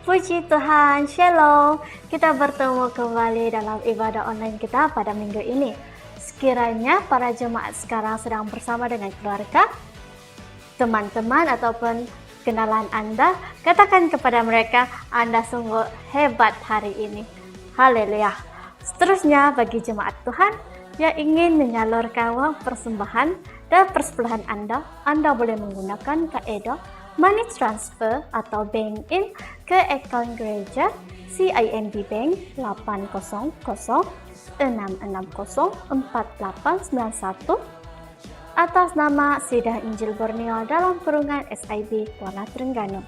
Puji Tuhan, Shalom. Kita bertemu kembali dalam ibadah online kita pada minggu ini. Sekiranya para jemaat sekarang sedang bersama dengan keluarga, teman-teman ataupun kenalan Anda, katakan kepada mereka, Anda sungguh hebat hari ini. Haleluya. Seterusnya bagi jemaat Tuhan yang ingin menyalurkan uang persembahan dan persembahyan Anda boleh menggunakan kaedah money transfer atau bank in ke akaun gereja CIMB Bank 800-660-4891 atas nama Sidang Injil Borneo dalam kurungan SIB Kuala Terengganu.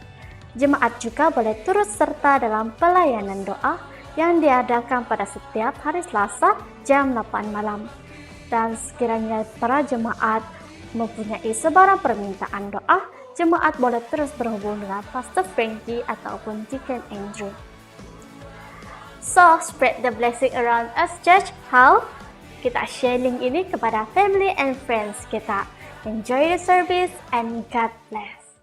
Jemaat juga boleh turut serta dalam pelayanan doa yang diadakan pada setiap hari Selasa jam 8 malam. Dan sekiranya para jemaat mempunyai sebarang permintaan doa, jemaat boleh terus berhubung dengan Pastor Frankie ataupun Deacon Andrew. So, spread the blessing around us, church. How? Kita share link ini kepada family and friends kita. Enjoy the service and God bless.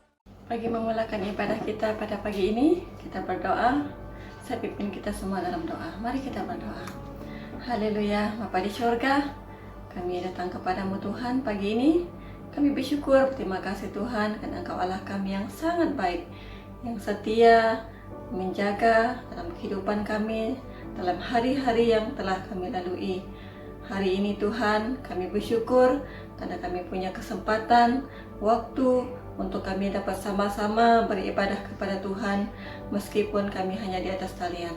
Bagi memulakan ibadah kita pada pagi ini, kita berdoa. Saya pimpin kita semua dalam doa. Mari kita berdoa. Haleluya, Bapa di surga, kami datang kepadamu Tuhan pagi ini. Kami bersyukur, terima kasih Tuhan, karena Engkau Allah kami yang sangat baik, yang setia, menjaga dalam kehidupan kami, dalam hari-hari yang telah kami lalui. Hari ini Tuhan, kami bersyukur karena kami punya kesempatan, waktu untuk kami dapat sama-sama beribadah kepada Tuhan, meskipun kami hanya di atas talian.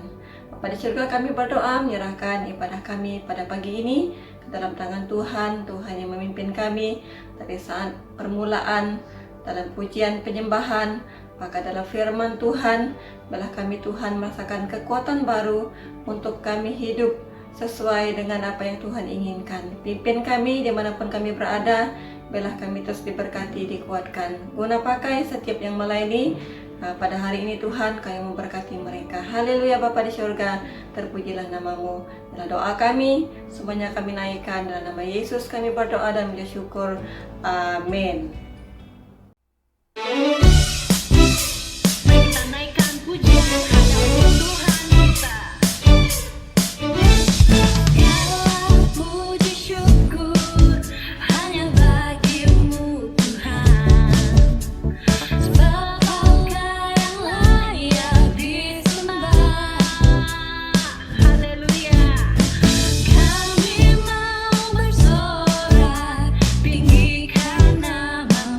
Bapa di surga, kami berdoa menyerahkan ibadah kami pada pagi ini ke dalam tangan Tuhan. Tuhan yang memimpin kami dari saat permulaan dalam pujian penyembahan, maka dalam firman Tuhan, biarlah kami Tuhan merasakan kekuatan baru untuk kami hidup sesuai dengan apa yang Tuhan inginkan. Pimpin kami dimanapun kami berada, biarlah kami terus diberkati, dikuatkan. Guna pakai setiap yang melayani pada hari ini Tuhan, kami memberkati mereka. Haleluya Bapa di surga, terpujilah namamu. Dalam doa kami, semuanya kami naikkan dalam nama Yesus kami berdoa dan bersyukur. Amin. Kita naikkan pujian hanya untuk Tuhan kita. Segala puji syukur hanya bagimu Tuhan, sebab Engkau yang layak disembah. Haleluya. Kami mau bersorak tinggikan namamu.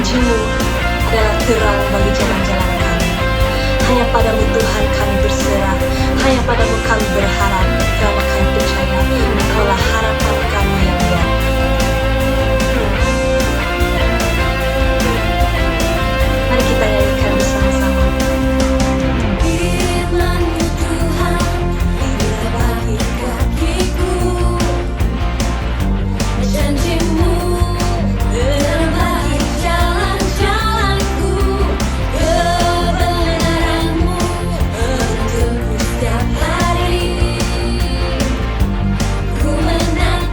Janji-Mu adalah terang bagi jalan-jalan kami. Hanya padamu Tuhan kami berserah, hanya padamu kami berharap, Engkau kami percaya, Engkaulah harapan kami yang nyata. Mari kita nyanyikan bersama-sama. Firman-Mu Tuhan, inilah bagi kakiku. Janji-Mu terang bagi jalan-jalanku. Kebenaran-Mu menuntunku setiap hari. Ku menanti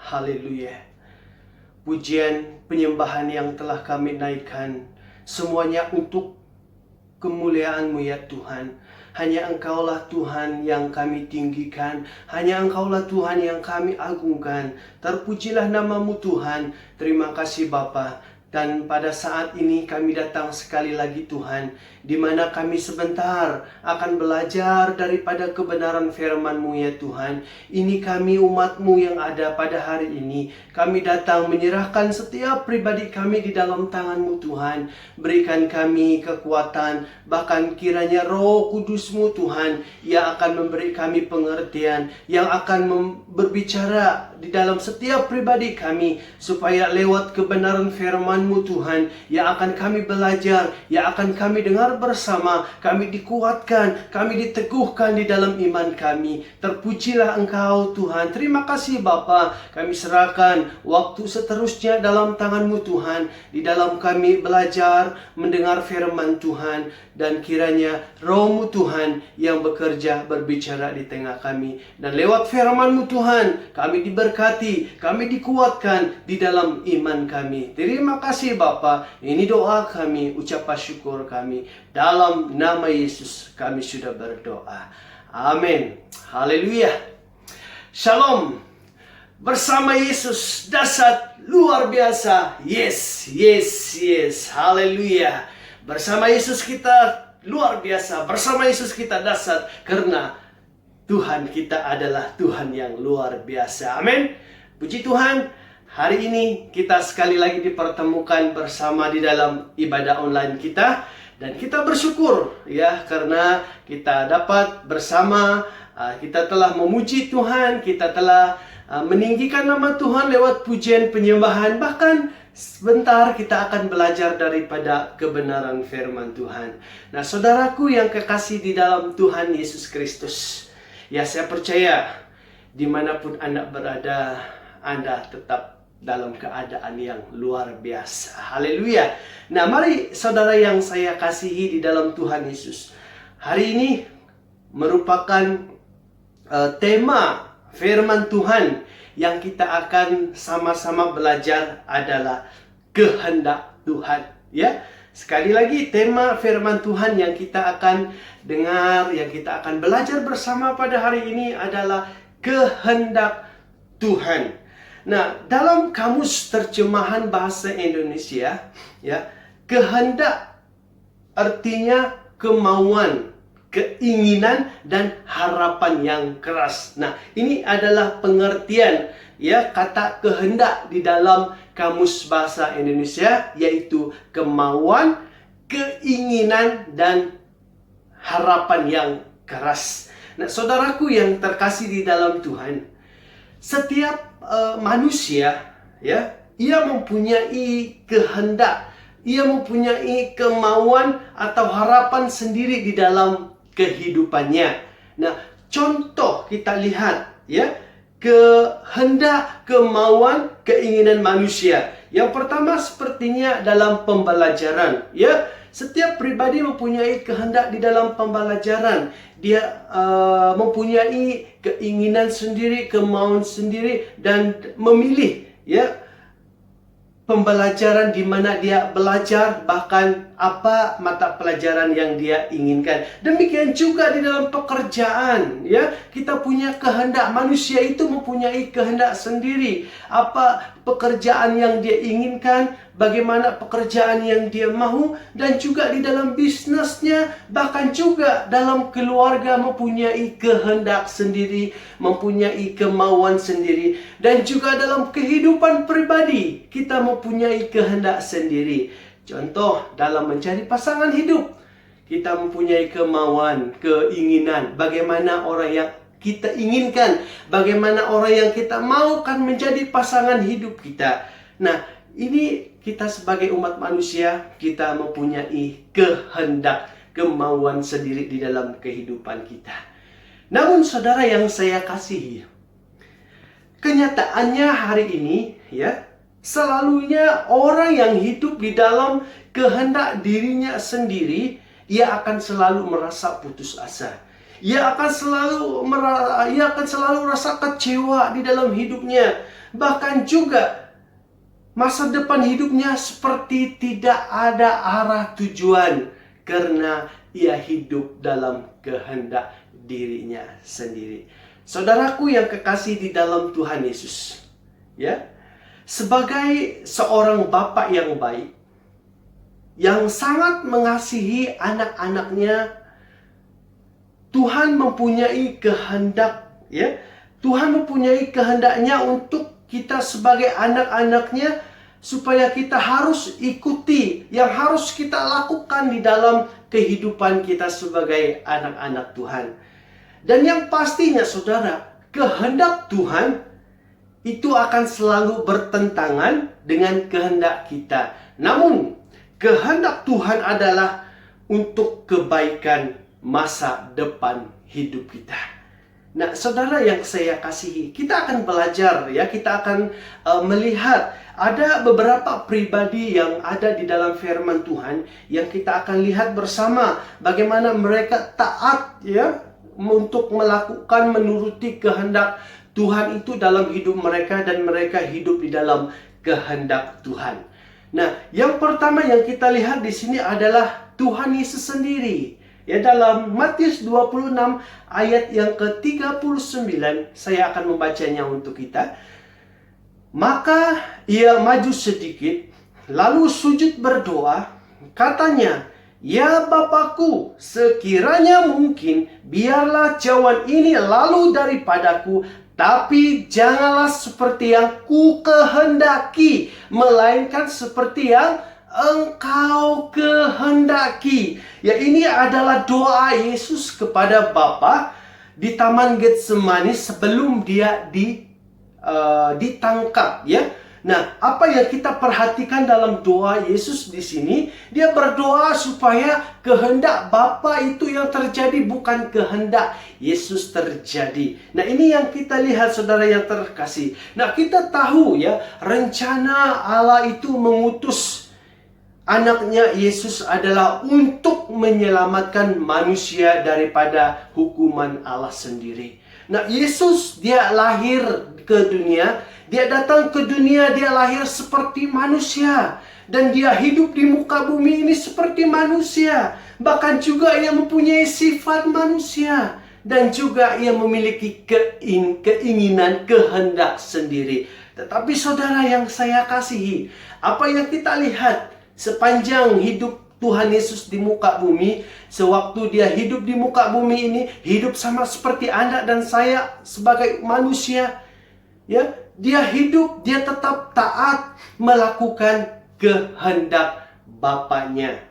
Haleluya. Pujian penyembahan yang telah kami naikkan, semuanya untuk kemuliaan-Mu ya Tuhan. Hanya Engkaulah Tuhan yang kami tinggikan. Hanya Engkaulah Tuhan yang kami agungkan. Terpujilah nama-Mu Tuhan. Terima kasih Bapa. Dan pada saat ini kami datang sekali lagi Tuhan, di mana kami sebentar akan belajar daripada kebenaran firman-Mu ya Tuhan. Ini kami umat-Mu yang ada pada hari ini. Kami datang menyerahkan setiap pribadi kami di dalam tangan-Mu Tuhan. Berikan kami kekuatan, bahkan kiranya Roh Kudus-Mu Tuhan yang akan memberi kami pengertian, yang akan berbicara di dalam setiap pribadi kami, supaya lewat kebenaran firman-Mu Tuhan yang akan kami belajar, yang akan kami dengar bersama, kami dikuatkan, kami diteguhkan di dalam iman kami. Terpujilah Engkau Tuhan. Terima kasih Bapa. Kami serahkan waktu seterusnya dalam tangan-Mu Tuhan, di dalam kami belajar mendengar firman Tuhan, dan kiranya Roh-Mu Tuhan yang bekerja berbicara di tengah kami, dan lewat firman-Mu Tuhan kami diberkati, kami dikuatkan di dalam iman kami. Terima kasih Bapa. Ini doa kami, ucapan syukur kami. Dalam nama Yesus kami sudah berdoa. Amin. Haleluya. Shalom. Bersama Yesus dahsyat luar biasa. Yes, yes, yes. Haleluya. Bersama Yesus kita luar biasa. Bersama Yesus kita dahsyat, karena Tuhan kita adalah Tuhan yang luar biasa. Amin. Puji Tuhan. Hari ini kita sekali lagi dipertemukan bersama di dalam ibadah online kita, dan kita bersyukur ya karena kita dapat bersama, kita telah memuji Tuhan, kita telah meninggikan nama Tuhan lewat pujian penyembahan, bahkan sebentar kita akan belajar daripada kebenaran firman Tuhan. Nah, saudaraku yang kekasih di dalam Tuhan Yesus Kristus, ya saya percaya dimanapun Anda berada, Anda tetap dalam keadaan yang luar biasa. Haleluya. Nah, mari saudara yang saya kasihi di dalam Tuhan Yesus, hari ini merupakan tema firman Tuhan yang kita akan sama-sama belajar adalah kehendak Tuhan. Ya, sekali lagi tema firman Tuhan yang kita akan dengar, yang kita akan belajar bersama pada hari ini adalah kehendak Tuhan. Nah, dalam kamus terjemahan bahasa Indonesia, ya, kehendak artinya kemauan, keinginan, dan harapan yang keras. Nah, ini adalah pengertian ya kata kehendak di dalam kamus bahasa Indonesia, yaitu kemauan, keinginan, dan harapan yang keras. Nah, saudaraku yang terkasih di dalam Tuhan, setiap manusia ya, ia mempunyai kehendak, ia mempunyai kemauan atau harapan sendiri di dalam kehidupannya. Nah, contoh kita lihat ya, kehendak, kemauan, keinginan manusia. Yang pertama sepertinya dalam pembelajaran ya. Setiap pribadi mempunyai kehendak di dalam pembelajaran. Dia mempunyai keinginan sendiri, kemauan sendiri, dan memilih ya pembelajaran di mana dia belajar, bahkan apa mata pelajaran yang dia inginkan. Demikian juga di dalam pekerjaan ya, kita punya kehendak. Manusia itu mempunyai kehendak sendiri, apa pekerjaan yang dia inginkan, bagaimana pekerjaan yang dia mahu, dan juga di dalam bisnisnya, bahkan juga dalam keluarga mempunyai kehendak sendiri, mempunyai kemauan sendiri, dan juga dalam kehidupan pribadi kita mempunyai kehendak sendiri. Contoh dalam mencari pasangan hidup, kita mempunyai kemauan, keinginan, bagaimana orang yang kita inginkan, bagaimana orang yang kita maukan menjadi pasangan hidup kita. Nah, ini kita sebagai umat manusia, kita mempunyai kehendak, kemauan sendiri di dalam kehidupan kita. Namun saudara yang saya kasihi, kenyataannya hari ini ya, selalunya orang yang hidup di dalam kehendak dirinya sendiri, ia akan selalu merasa putus asa. ia akan selalu rasa kecewa di dalam hidupnya. Bahkan juga masa depan hidupnya seperti tidak ada arah tujuan karena ia hidup dalam kehendak dirinya sendiri. Saudaraku yang kekasih di dalam Tuhan Yesus, ya, sebagai seorang bapak yang baik, yang sangat mengasihi anak-anaknya, Tuhan mempunyai kehendak, ya. Tuhan mempunyai kehendaknya untuk kita sebagai anak-anaknya, supaya kita harus ikuti yang harus kita lakukan di dalam kehidupan kita sebagai anak-anak Tuhan. Dan yang pastinya saudara, kehendak Tuhan itu akan selalu bertentangan dengan kehendak kita. Namun, kehendak Tuhan adalah untuk kebaikan masa depan hidup kita. Nah, saudara yang saya kasihi, kita akan belajar, ya, kita akan melihat ada beberapa pribadi yang ada di dalam firman Tuhan yang kita akan lihat bersama bagaimana mereka taat, ya, untuk melakukan menuruti kehendak Tuhan itu dalam hidup mereka, dan mereka hidup di dalam kehendak Tuhan. Nah, yang pertama yang kita lihat di sini adalah Tuhan Yesus sendiri. Ya, dalam Matius 26 ayat yang ke-39, saya akan membacanya untuk kita. Maka ia maju sedikit, lalu sujud berdoa, katanya, "Ya Bapakku, sekiranya mungkin, biarlah cawan ini lalu daripadaku, tapi janganlah seperti yang ku kehendaki, melainkan seperti yang Engkau kehendaki." Ya, ini adalah doa Yesus kepada Bapa di Taman Getsemani sebelum dia ditangkap, ya. Nah, apa yang kita perhatikan dalam doa Yesus di sini, dia berdoa supaya kehendak Bapa itu yang terjadi, bukan kehendak Yesus terjadi. Nah, ini yang kita lihat, saudara yang terkasih. Nah, kita tahu, ya, rencana Allah itu mengutus anaknya Yesus adalah untuk menyelamatkan manusia daripada hukuman Allah sendiri. Nah, Yesus dia lahir ke dunia, dia datang ke dunia, dia lahir seperti manusia, dan dia hidup di muka bumi ini seperti manusia. Bahkan juga ia mempunyai sifat manusia, dan juga ia memiliki keinginan, kehendak sendiri. Tetapi saudara yang saya kasihi, apa yang kita lihat sepanjang hidup Tuhan Yesus di muka bumi, sewaktu dia hidup di muka bumi ini, hidup sama seperti Anda dan saya sebagai manusia, ya, dia hidup, dia tetap taat melakukan kehendak Bapaknya.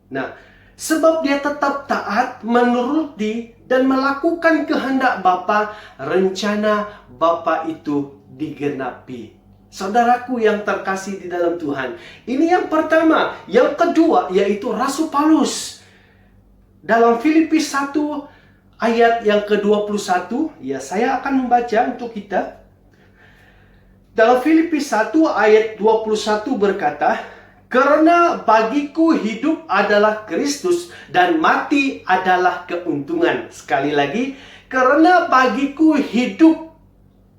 Nah, sebab dia tetap taat, menuruti dan melakukan kehendak Bapa, rencana Bapa itu digenapi. Saudaraku yang terkasih di dalam Tuhan, ini yang pertama. Yang kedua, yaitu Rasul Paulus. Dalam Filipi 1 ayat yang ke-21, ya, saya akan membaca untuk kita. Dalam Filipi 1 ayat 21 berkata, "Karena bagiku hidup adalah Kristus dan mati adalah keuntungan." Sekali lagi, karena bagiku hidup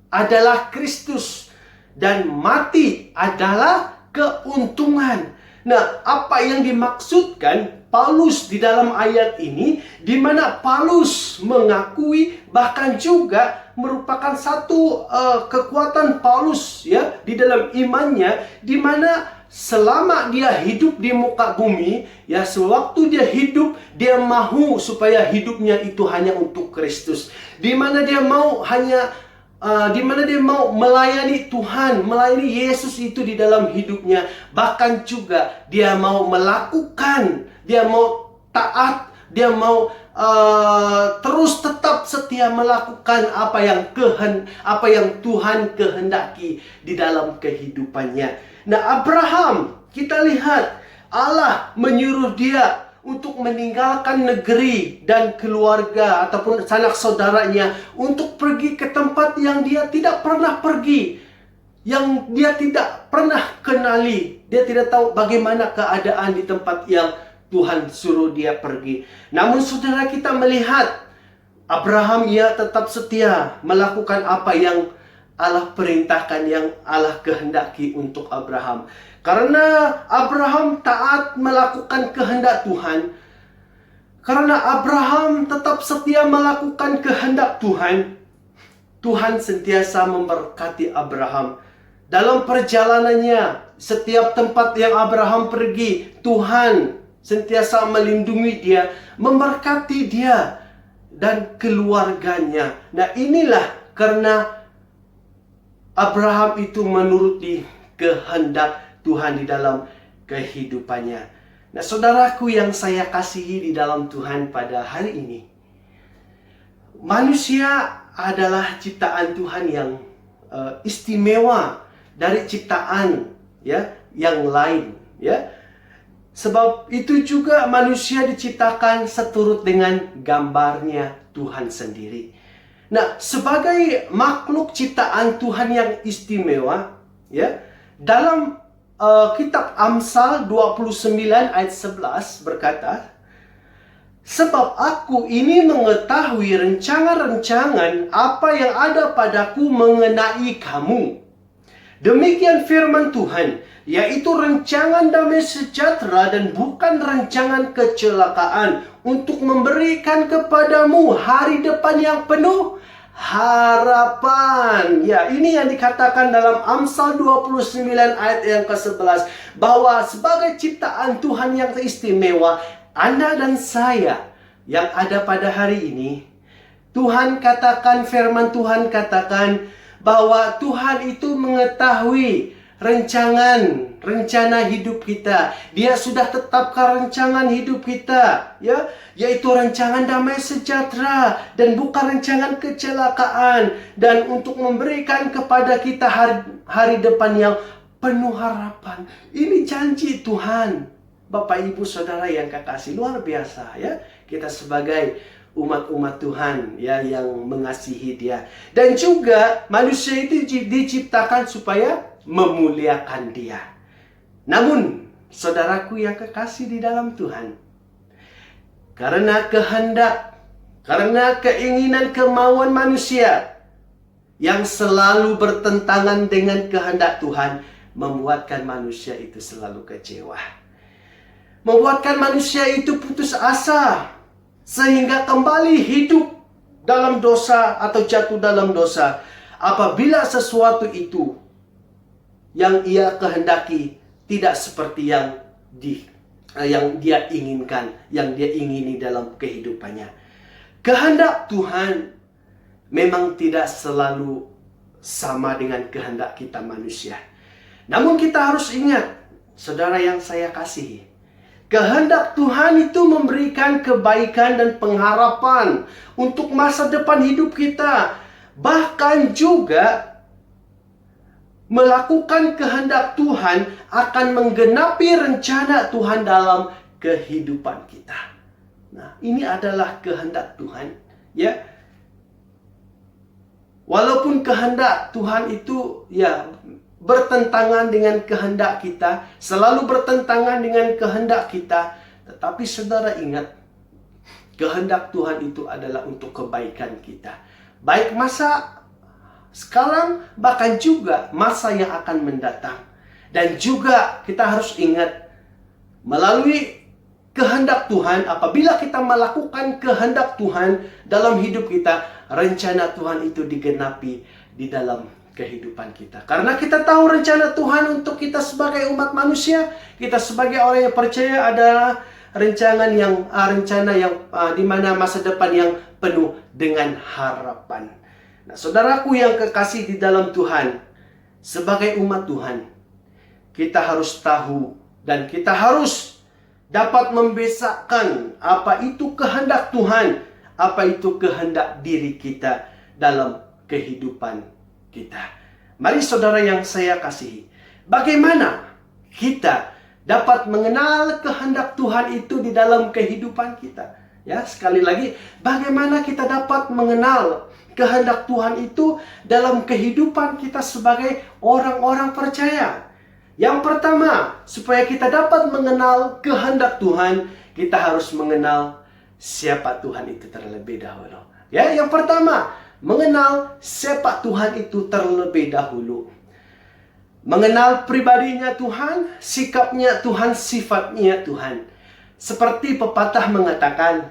adalah Kristus dan mati adalah keuntungan. Nah, apa yang dimaksudkan Paulus di dalam ayat ini, di mana Paulus mengakui, bahkan juga merupakan satu kekuatan Paulus, ya, di dalam imannya, di mana selama dia hidup di muka bumi, ya, sewaktu dia hidup, dia mahu supaya hidupnya itu hanya untuk Kristus, di mana dia mau melayani Tuhan, melayani Yesus itu di dalam hidupnya. Bahkan juga dia mau melakukan, dia mau taat, dia mau terus tetap setia melakukan apa yang Tuhan kehendaki di dalam kehidupannya. Nah, Abraham, kita lihat Allah menyuruh dia untuk meninggalkan negeri dan keluarga ataupun sanak saudaranya untuk pergi ke tempat yang dia tidak pernah pergi, yang dia tidak pernah kenali. Dia tidak tahu bagaimana keadaan di tempat yang Tuhan suruh dia pergi. Namun saudara, kita melihat Abraham ia tetap setia melakukan apa yang Allah perintahkan, yang Allah kehendaki untuk Abraham. Karena Abraham taat melakukan kehendak Tuhan, karena Abraham tetap setia melakukan kehendak Tuhan, Tuhan sentiasa memberkati Abraham. Dalam perjalanannya, setiap tempat yang Abraham pergi, Tuhan sentiasa melindungi dia, memberkati dia dan keluarganya. Nah, inilah karena Abraham itu menuruti kehendak Tuhan di dalam kehidupannya. Nah, saudaraku yang saya kasihi di dalam Tuhan pada hari ini, manusia adalah ciptaan Tuhan yang istimewa dari ciptaan yang lain, ya. Sebab itu juga manusia diciptakan seturut dengan gambarnya Tuhan sendiri. Nah, sebagai makhluk ciptaan Tuhan yang istimewa, ya, dalam kitab Amsal 29 ayat 11 berkata, "Sebab aku ini mengetahui rancangan-rancangan apa yang ada padaku mengenai kamu. Demikian firman Tuhan, yaitu rancangan damai sejahtera dan bukan rancangan kecelakaan, untuk memberikan kepadamu hari depan yang penuh harapan." Ya, ini yang dikatakan dalam Amsal 29 ayat yang ke-11, bahwa sebagai ciptaan Tuhan yang istimewa, Anda dan saya yang ada pada hari ini, Tuhan katakan, firman Tuhan katakan bahwa Tuhan itu mengetahui rencana hidup kita. Dia sudah tetapkan rancangan hidup kita, ya, yaitu rancangan damai sejahtera dan bukan rancangan kecelakaan, dan untuk memberikan kepada kita hari depan yang penuh harapan. Ini janji Tuhan. Bapak, Ibu, Saudara yang kekasih, luar biasa, ya. Kita sebagai umat-umat Tuhan, ya, yang mengasihi Dia. Dan juga manusia itu diciptakan supaya memuliakan Dia. Namun, saudaraku yang kekasih di dalam Tuhan, karena keinginan kemauan manusia yang selalu bertentangan dengan kehendak Tuhan, membuatkan manusia itu selalu kecewa. Membuatkan manusia itu putus asa, sehingga kembali hidup dalam dosa atau jatuh dalam dosa apabila sesuatu itu yang ia kehendaki tidak seperti yang dia inginkan, yang dia ingini dalam kehidupannya. Kehendak Tuhan memang tidak selalu sama dengan kehendak kita manusia. Namun kita harus ingat, saudara yang saya kasihi, kehendak Tuhan itu memberikan kebaikan dan pengharapan untuk masa depan hidup kita. Bahkan juga melakukan kehendak Tuhan akan menggenapi rencana Tuhan dalam kehidupan kita. Nah, ini adalah kehendak Tuhan, ya. Walaupun kehendak Tuhan itu, ya, bertentangan dengan kehendak kita, selalu bertentangan dengan kehendak kita, tetapi saudara ingat, kehendak Tuhan itu adalah untuk kebaikan kita. Baik masa sekarang, bahkan juga masa yang akan mendatang. Dan juga kita harus ingat, melalui kehendak Tuhan, apabila kita melakukan kehendak Tuhan dalam hidup kita, rencana Tuhan itu digenapi di dalam kehidupan kita. Karena kita tahu rencana Tuhan untuk kita sebagai umat manusia, kita sebagai orang yang percaya adalah rencana yang di mana masa depan yang penuh dengan harapan. Nah, saudaraku yang kekasih di dalam Tuhan, sebagai umat Tuhan, kita harus tahu dan kita harus dapat membedakan apa itu kehendak Tuhan, apa itu kehendak diri kita dalam kehidupan kita. Mari saudara yang saya kasihi, bagaimana kita dapat mengenal kehendak Tuhan itu di dalam kehidupan kita? Ya, sekali lagi, bagaimana kita dapat mengenal kehendak Tuhan itu dalam kehidupan kita sebagai orang-orang percaya? Yang pertama, supaya kita dapat mengenal kehendak Tuhan, kita harus mengenal siapa Tuhan itu terlebih dahulu. Ya, yang pertama, mengenal siapa Tuhan itu terlebih dahulu. Mengenal pribadinya Tuhan, sikapnya Tuhan, sifatnya Tuhan. Seperti pepatah mengatakan,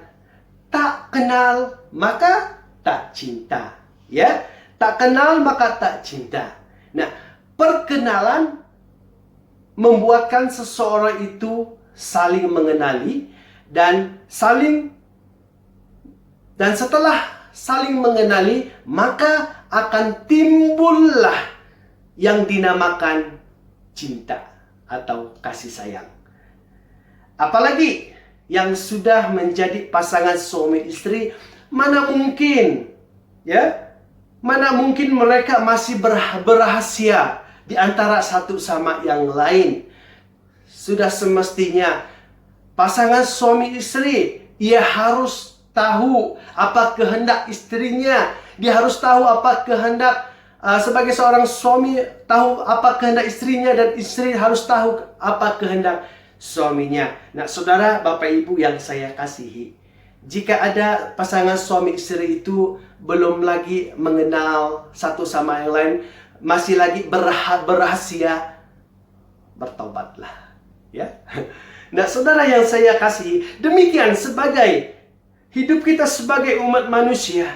tak kenal maka tak cinta. Ya, tak kenal maka tak cinta. Nah, perkenalan membuatkan seseorang itu saling mengenali dan setelah saling mengenali, maka akan timbullah yang dinamakan cinta atau kasih sayang. Apalagi yang sudah menjadi pasangan suami istri, mana mungkin mereka masih berrahasia di antara satu sama yang lain. Sudah semestinya pasangan suami istri, ia harus tahu apa kehendak istrinya. Dia harus tahu apa kehendak sebagai seorang suami, tahu apa kehendak istrinya, dan istri harus tahu apa kehendak suaminya. Nah, saudara, Bapak Ibu yang saya kasihi, jika ada pasangan suami istri itu belum lagi mengenal satu sama yang lain, masih lagi berrahasia, bertobatlah. Ya. Nah, saudara yang saya kasihi, demikian sebagai hidup kita sebagai umat manusia.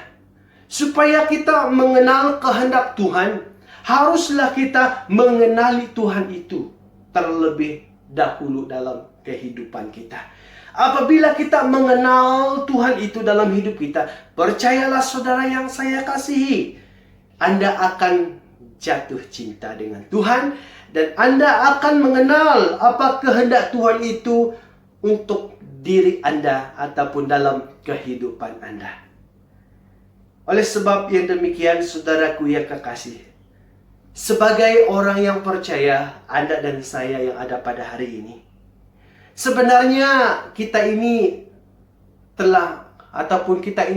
Supaya kita mengenal kehendak Tuhan, haruslah kita mengenali Tuhan itu terlebih dahulu dalam kehidupan kita. Apabila kita mengenal Tuhan itu dalam hidup kita, percayalah saudara yang saya kasihi, Anda akan jatuh cinta dengan Tuhan, dan Anda akan mengenal apa kehendak Tuhan itu untuk diri Anda ataupun dalam kehidupan Anda. Oleh sebab yang demikian, saudaraku yang kekasih, sebagai orang yang percaya, Anda dan saya yang ada pada hari ini, sebenarnya kita ini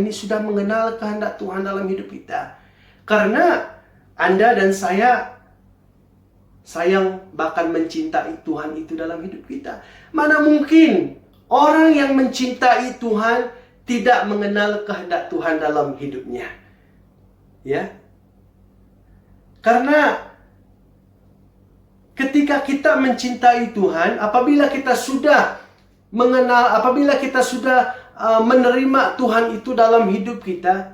sudah mengenal kehendak Tuhan dalam hidup kita. Karena Anda dan saya sayang bahkan mencintai Tuhan itu dalam hidup kita. Mana mungkin orang yang mencintai Tuhan tidak mengenal kehendak Tuhan dalam hidupnya. Ya. Karena ketika kita mencintai Tuhan, apabila kita sudah menerima Tuhan itu dalam hidup kita,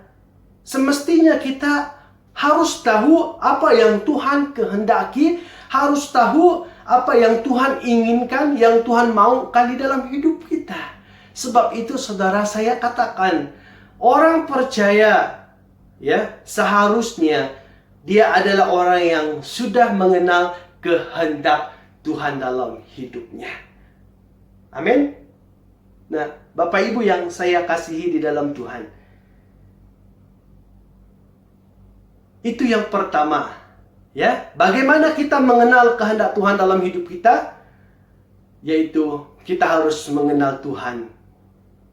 semestinya kita harus tahu apa yang Tuhan kehendaki, harus tahu apa yang Tuhan inginkan, yang Tuhan mau kali dalam hidup kita. Sebab itu saudara, saya katakan, orang percaya seharusnya dia adalah orang yang sudah mengenal kehendak Tuhan dalam hidupnya. Amin. Nah, Bapak Ibu yang saya kasihi di dalam Tuhan, itu yang pertama. Bagaimana kita mengenal kehendak Tuhan dalam hidup kita? Yaitu kita harus mengenal Tuhan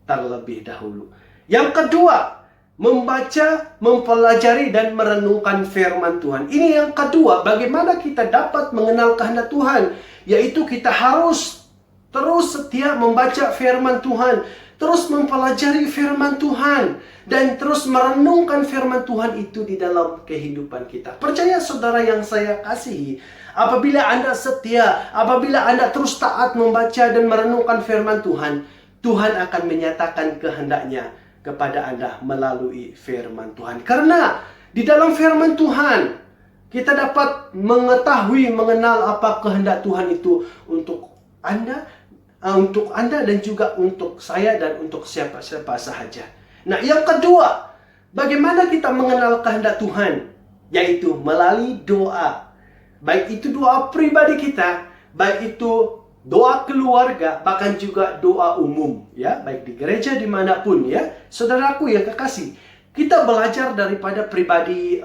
terlebih dahulu. Yang kedua, membaca, mempelajari, dan merenungkan firman Tuhan. Ini yang kedua, bagaimana kita dapat mengenal kehendak Tuhan, yaitu kita harus terus setia membaca firman Tuhan, terus mempelajari firman Tuhan, dan terus merenungkan firman Tuhan itu di dalam kehidupan kita. Percaya saudara yang saya kasihi, apabila Anda setia, apabila Anda terus taat membaca dan merenungkan firman Tuhan, Tuhan akan menyatakan kehendaknya kepada Anda melalui firman Tuhan. Karena di dalam firman Tuhan, kita dapat mengetahui, mengenal apa kehendak Tuhan itu untuk Anda dan juga untuk saya dan untuk siapa-siapa sahaja. Nah, yang kedua, bagaimana kita mengenal kehendak Tuhan? Yaitu melalui doa. Baik itu doa pribadi kita, baik itu doa keluarga, bahkan juga doa umum, baik di gereja dimanapun, saudaraku yang kekasih, kita belajar daripada pribadi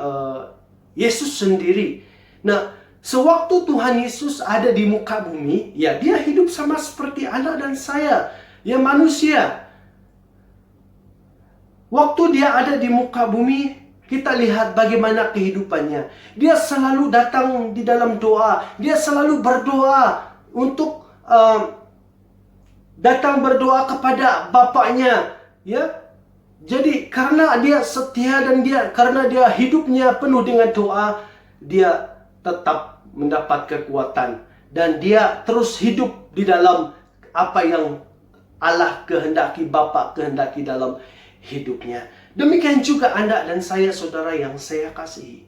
Yesus sendiri. Nah, sewaktu Tuhan Yesus ada di muka bumi, dia hidup sama seperti Anda dan saya, manusia. Waktu dia ada di muka bumi, kita lihat bagaimana kehidupannya. Dia selalu datang di dalam doa, dia selalu berdoa untuk datang berdoa kepada Bapaknya, Jadi karena dia setia dan karena dia hidupnya penuh dengan doa, dia tetap mendapat kekuatan dan dia terus hidup di dalam apa yang Allah kehendaki, Bapa kehendaki dalam hidupnya. Demikian juga Anda dan saya, saudara yang saya kasihi.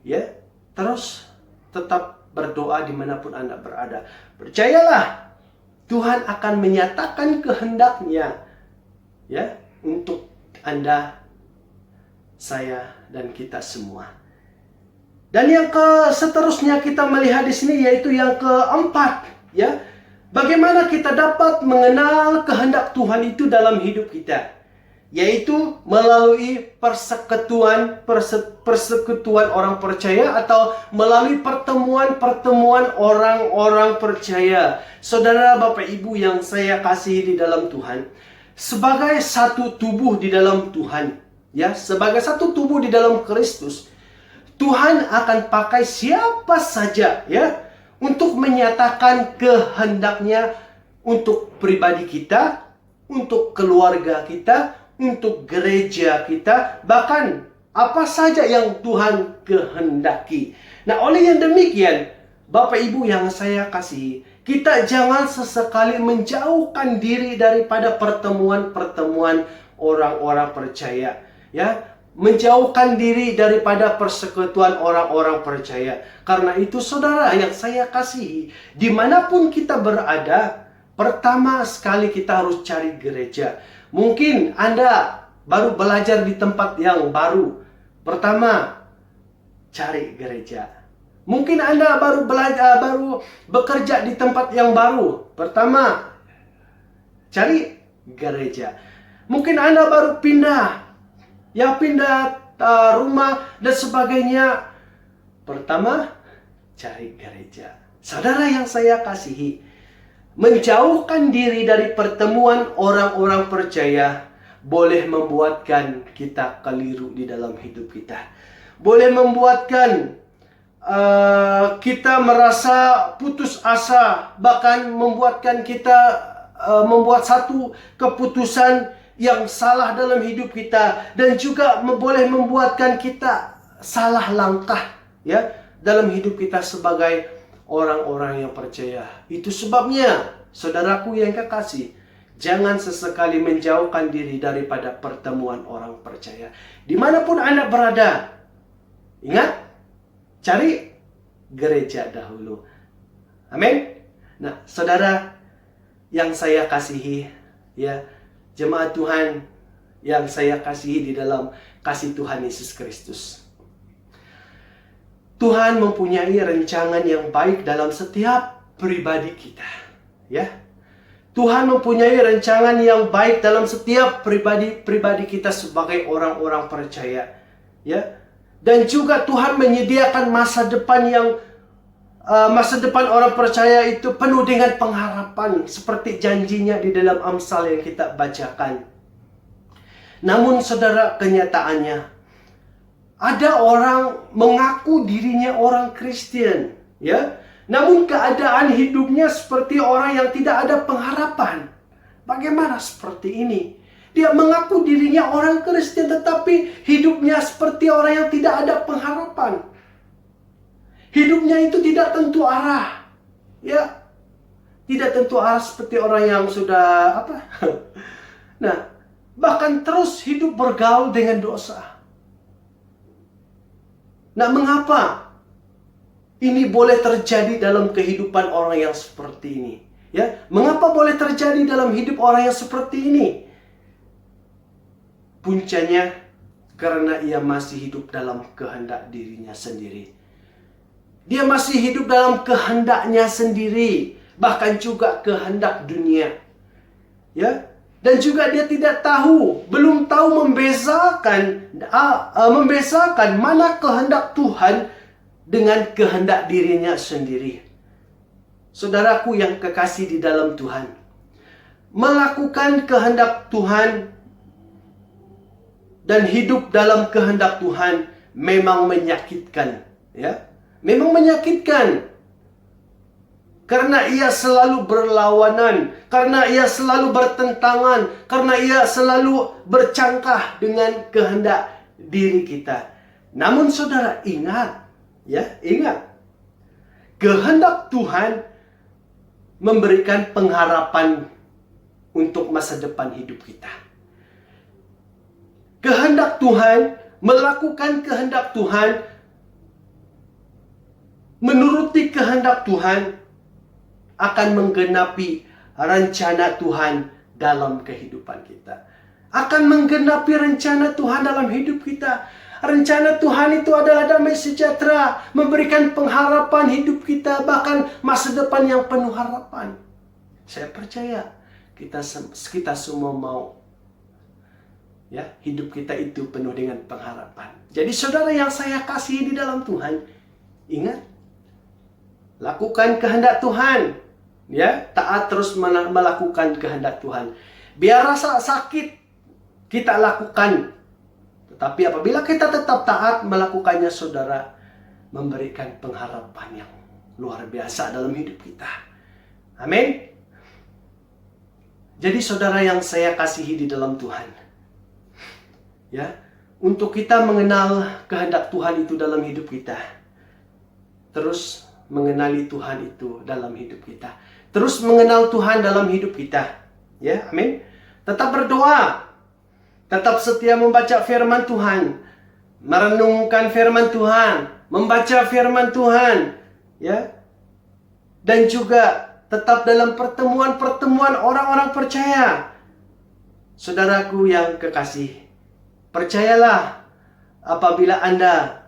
Ya, terus tetap berdoa dimanapun Anda berada. Percayalah, Tuhan akan menyatakan kehendaknya, ya, untuk Anda, saya, dan kita semua. Dan yang seterusnya kita melihat di sini yaitu yang keempat, ya. Bagaimana kita dapat mengenal kehendak Tuhan itu dalam hidup kita? Yaitu melalui persekutuan orang percaya atau melalui pertemuan orang-orang percaya. Saudara, Bapak, Ibu yang saya kasihi di dalam Tuhan, sebagai satu tubuh di dalam Tuhan, ya, sebagai satu tubuh di dalam Kristus, Tuhan akan pakai siapa saja, ya, untuk menyatakan kehendaknya untuk pribadi kita, untuk keluarga kita, untuk gereja kita, bahkan apa saja yang Tuhan kehendaki. Nah, oleh yang demikian, Bapak Ibu yang saya kasihi, kita jangan sesekali menjauhkan diri daripada pertemuan-pertemuan orang-orang percaya, ya. Menjauhkan diri daripada persekutuan orang-orang percaya. Karena itu, saudara yang saya kasihi, dimanapun kita berada, pertama sekali kita harus cari gereja. Mungkin Anda baru belajar di tempat yang baru. Pertama, cari gereja. Mungkin Anda baru bekerja di tempat yang baru. Pertama, cari gereja. Mungkin Anda baru pindah rumah dan sebagainya. Pertama, cari gereja. Saudara yang saya kasihi, menjauhkan diri dari pertemuan orang-orang percaya boleh membuatkan kita keliru di dalam hidup kita. Boleh membuatkan kita merasa putus asa, bahkan membuatkan kita membuat satu keputusan yang salah dalam hidup kita, dan juga boleh membuatkan kita salah langkah, ya, dalam hidup kita sebagai orang-orang yang percaya. Itu sebabnya, saudaraku yang kekasih, jangan sesekali menjauhkan diri daripada pertemuan orang percaya. Dimanapun Anda berada, ingat, cari gereja dahulu. Amin. Nah, saudara yang saya kasihi, ya, jemaat Tuhan yang saya kasihi di dalam kasih Tuhan Yesus Kristus. Tuhan mempunyai rancangan yang baik dalam setiap pribadi kita, ya. Tuhan mempunyai rancangan yang baik dalam setiap pribadi kita sebagai orang-orang percaya, ya. Dan juga Tuhan menyediakan masa depan orang percaya itu penuh dengan pengharapan seperti janjinya di dalam Amsal yang kita bacakan. Namun saudara, kenyataannya ada orang mengaku dirinya orang Kristen, ya. Namun keadaan hidupnya seperti orang yang tidak ada pengharapan. Bagaimana seperti ini? Dia mengaku dirinya orang Kristen tetapi hidupnya seperti orang yang tidak ada pengharapan. Hidupnya itu tidak tentu arah, ya, tidak tentu arah seperti orang yang sudah Nah, bahkan terus hidup bergaul dengan dosa. Nah, mengapa ini boleh terjadi dalam kehidupan orang yang seperti ini? Ya, mengapa boleh terjadi dalam hidup orang yang seperti ini? Puncanya karena ia masih hidup dalam kehendak dirinya sendiri. Dia masih hidup dalam kehendaknya sendiri, bahkan juga kehendak dunia. Ya, dan juga dia belum tahu membezakan mana kehendak Tuhan dengan kehendak dirinya sendiri. Saudaraku yang kekasih di dalam Tuhan, melakukan kehendak Tuhan dan hidup dalam kehendak Tuhan memang menyakitkan, ya. Memang menyakitkan. Karena ia selalu berlawanan, karena ia selalu bertentangan, karena ia selalu bercangkah dengan kehendak diri kita. Namun saudara ingat, kehendak Tuhan memberikan pengharapan untuk masa depan hidup kita. Kehendak Tuhan, melakukan kehendak Tuhan, menuruti kehendak Tuhan, akan menggenapi rencana Tuhan dalam kehidupan kita. Akan menggenapi rencana Tuhan dalam hidup kita. Rencana Tuhan itu adalah damai sejahtera, memberikan pengharapan hidup kita, bahkan masa depan yang penuh harapan. Saya percaya kita semua mau hidup kita itu penuh dengan pengharapan. Jadi saudara yang saya kasihi di dalam Tuhan, ingat, lakukan kehendak Tuhan. Taat terus melakukan kehendak Tuhan. Biar rasa sakit kita lakukan, tetapi apabila kita tetap taat melakukannya, saudara, memberikan pengharapan yang luar biasa dalam hidup kita. Amin. Jadi saudara yang saya kasihi di dalam Tuhan, untuk kita mengenal kehendak Tuhan itu dalam hidup kita, terus mengenali Tuhan itu dalam hidup kita, terus mengenal Tuhan dalam hidup kita. Amin. Tetap berdoa, tetap setia membaca firman Tuhan, merenungkan firman Tuhan, membaca firman Tuhan, dan juga tetap dalam pertemuan-pertemuan orang-orang percaya. Saudaraku yang kekasih, percayalah, apabila Anda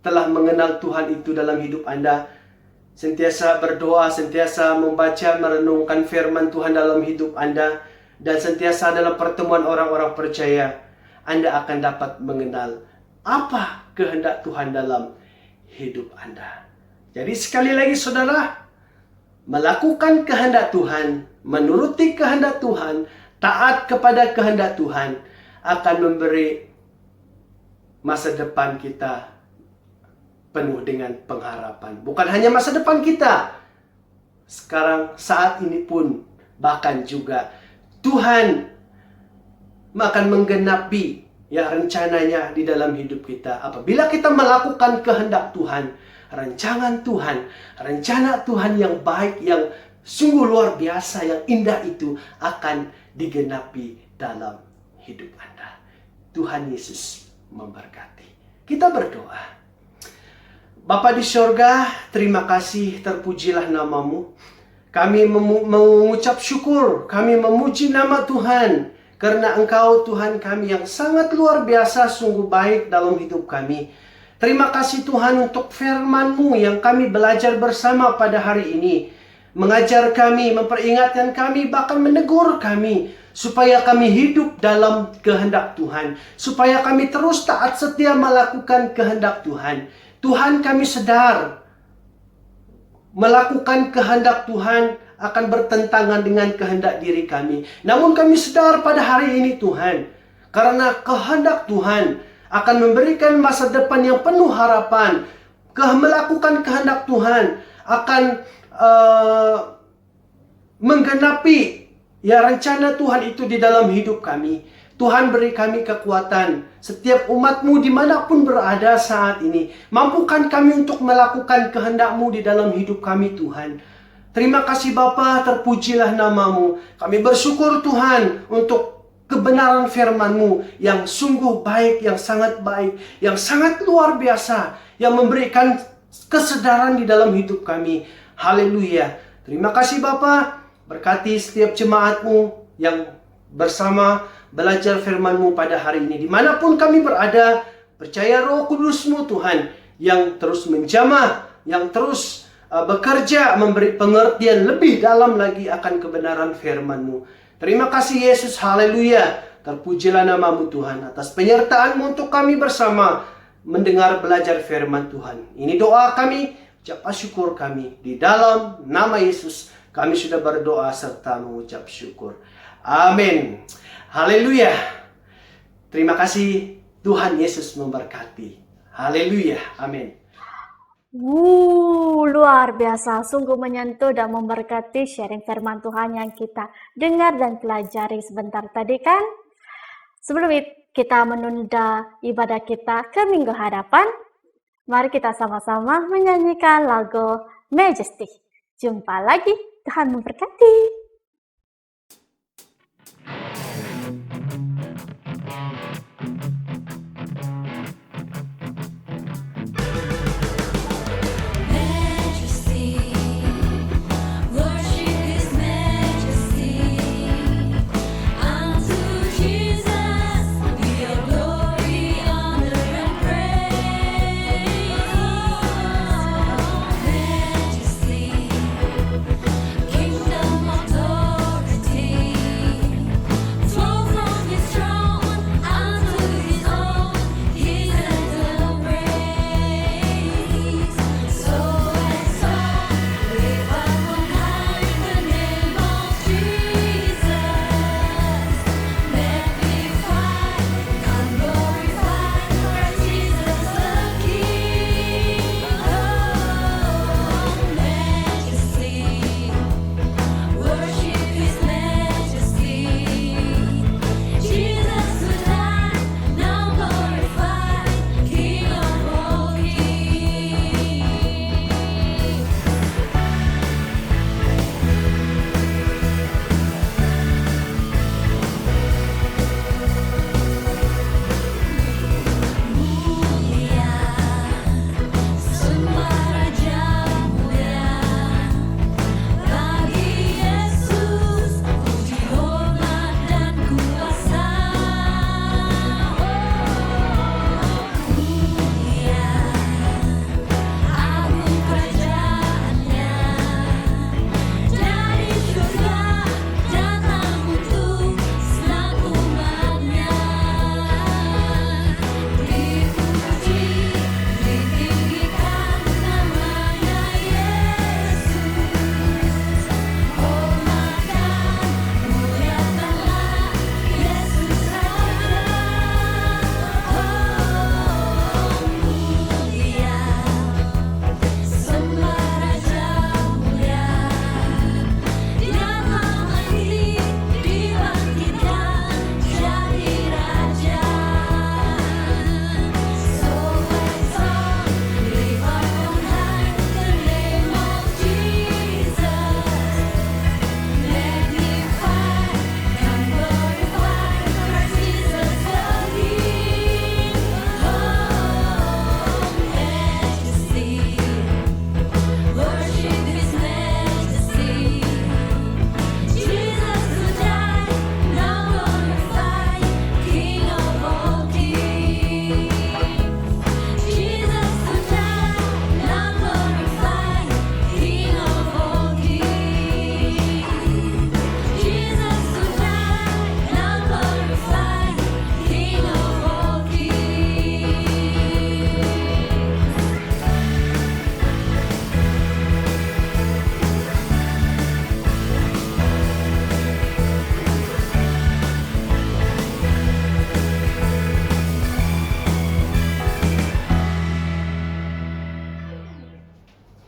telah mengenal Tuhan itu dalam hidup Anda, sentiasa berdoa, sentiasa membaca, merenungkan firman Tuhan dalam hidup Anda, dan sentiasa dalam pertemuan orang-orang percaya, Anda akan dapat mengenal apa kehendak Tuhan dalam hidup Anda. Jadi sekali lagi saudara, melakukan kehendak Tuhan, menuruti kehendak Tuhan, taat kepada kehendak Tuhan, akan memberi masa depan kita penuh dengan pengharapan. Bukan hanya masa depan kita, sekarang, saat ini pun, bahkan juga Tuhan akan menggenapi rencananya di dalam hidup kita. Apabila kita melakukan kehendak Tuhan, rancangan Tuhan, rencana Tuhan yang baik, yang sungguh luar biasa, yang indah itu akan digenapi dalam hidup Anda. Tuhan Yesus memberkati. Kita berdoa. Bapa di sorga, terima kasih, terpujilah namamu. Kami mengucap syukur, kami memuji nama Tuhan, karena Engkau Tuhan kami yang sangat luar biasa, sungguh baik dalam hidup kami. Terima kasih Tuhan untuk firman-Mu yang kami belajar bersama pada hari ini. Mengajar kami, memperingatkan kami, bahkan menegur kami, supaya kami hidup dalam kehendak Tuhan, supaya kami terus taat setia melakukan kehendak Tuhan. Tuhan, kami sadar melakukan kehendak Tuhan akan bertentangan dengan kehendak diri kami. Namun kami sadar pada hari ini Tuhan, karena kehendak Tuhan akan memberikan masa depan yang penuh harapan. Melakukan kehendak Tuhan akan menggenapi rencana Tuhan itu di dalam hidup kami. Tuhan, beri kami kekuatan, setiap umat-Mu dimanapun berada saat ini. Mampukan kami untuk melakukan kehendak-Mu di dalam hidup kami, Tuhan. Terima kasih Bapa, terpujilah namamu. Kami bersyukur Tuhan untuk kebenaran firman-Mu yang sungguh baik, yang sangat luar biasa, yang memberikan kesadaran di dalam hidup kami. Haleluya. Terima kasih Bapa, berkati setiap jemaat-Mu yang bersama belajar firman-Mu pada hari ini. Dimanapun kami berada, percaya Roh Kudus-Mu Tuhan, yang terus menjamah, yang terus bekerja, memberi pengertian lebih dalam lagi akan kebenaran firman-Mu. Terima kasih Yesus, haleluya. Terpujilah namamu Tuhan, atas penyertaan-Mu untuk kami bersama mendengar belajar firman Tuhan. Ini doa kami, ucap syukur kami. Di dalam nama Yesus kami sudah berdoa serta mengucap syukur. Amin. Haleluya. Terima kasih, Tuhan Yesus memberkati. Haleluya. Amin. Luar Luar biasa, sungguh menyentuh dan memberkati sharing firman Tuhan yang kita dengar dan pelajari sebentar tadi kan. Sebelum kita menunda ibadah kita ke minggu hadapan, mari kita sama-sama menyanyikan lagu Majesty. Jumpa lagi, Tuhan memberkati.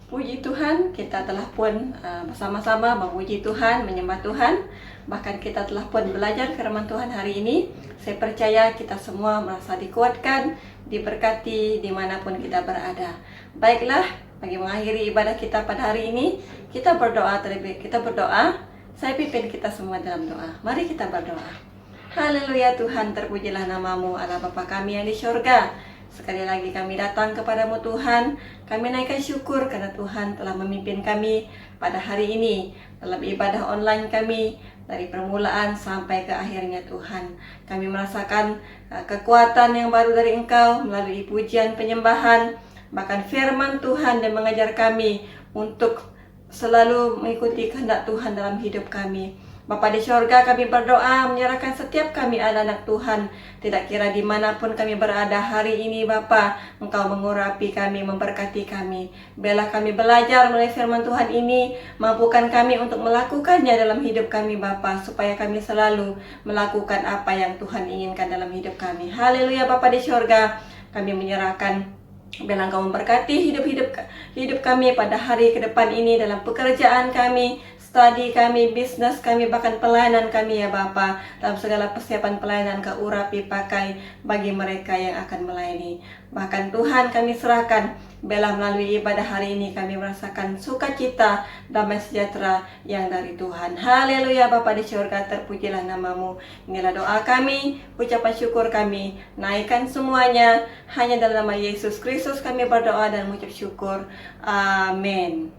Puji Tuhan, kita telah pun bersama-sama memuji Tuhan, menyembah Tuhan. Bahkan kita telah pun belajar firman Tuhan hari ini. Saya percaya kita semua merasa dikuatkan, diberkati dimanapun kita berada. Baiklah, bagi mengakhiri ibadah kita pada hari ini, kita berdoa terlebih. Kita berdoa, saya pimpin kita semua dalam doa. Mari kita berdoa. Haleluya Tuhan, terpujilah namamu Allah Bapa kami yang di syurga. Sekali lagi kami datang kepadamu Tuhan. Kami naikkan syukur karena Tuhan telah memimpin kami pada hari ini dalam ibadah online kami dari permulaan sampai ke akhirnya Tuhan. Kami merasakan kekuatan yang baru dari Engkau melalui pujian penyembahan, bahkan firman Tuhan yang mengajar kami untuk selalu mengikuti kehendak Tuhan dalam hidup kami. Bapa di syurga, kami berdoa menyerahkan setiap kami anak-anak Tuhan. Tidak kira dimanapun kami berada hari ini Bapa, Engkau mengurapi kami, memberkati kami. Biarlah kami belajar melalui firman Tuhan ini, mampukan kami untuk melakukannya dalam hidup kami Bapa, supaya kami selalu melakukan apa yang Tuhan inginkan dalam hidup kami. Haleluya Bapa di syurga, kami menyerahkan Biarlah Engkau memberkati hidup kami pada hari ke depan ini, dalam pekerjaan kami, studi kami, bisnis kami, bahkan pelayanan kami ya Bapa. Dalam segala persiapan pelayanan Kau urapi pakai bagi mereka yang akan melayani. Bahkan Tuhan kami serahkan, biarlah melalui ibadah hari ini kami merasakan sukacita, damai sejahtera yang dari Tuhan. Haleluya Bapa di surga, terpujilah namamu. Inilah doa kami, ucapan syukur kami. Naikkan semuanya hanya dalam nama Yesus Kristus kami berdoa dan mengucap syukur. Amin.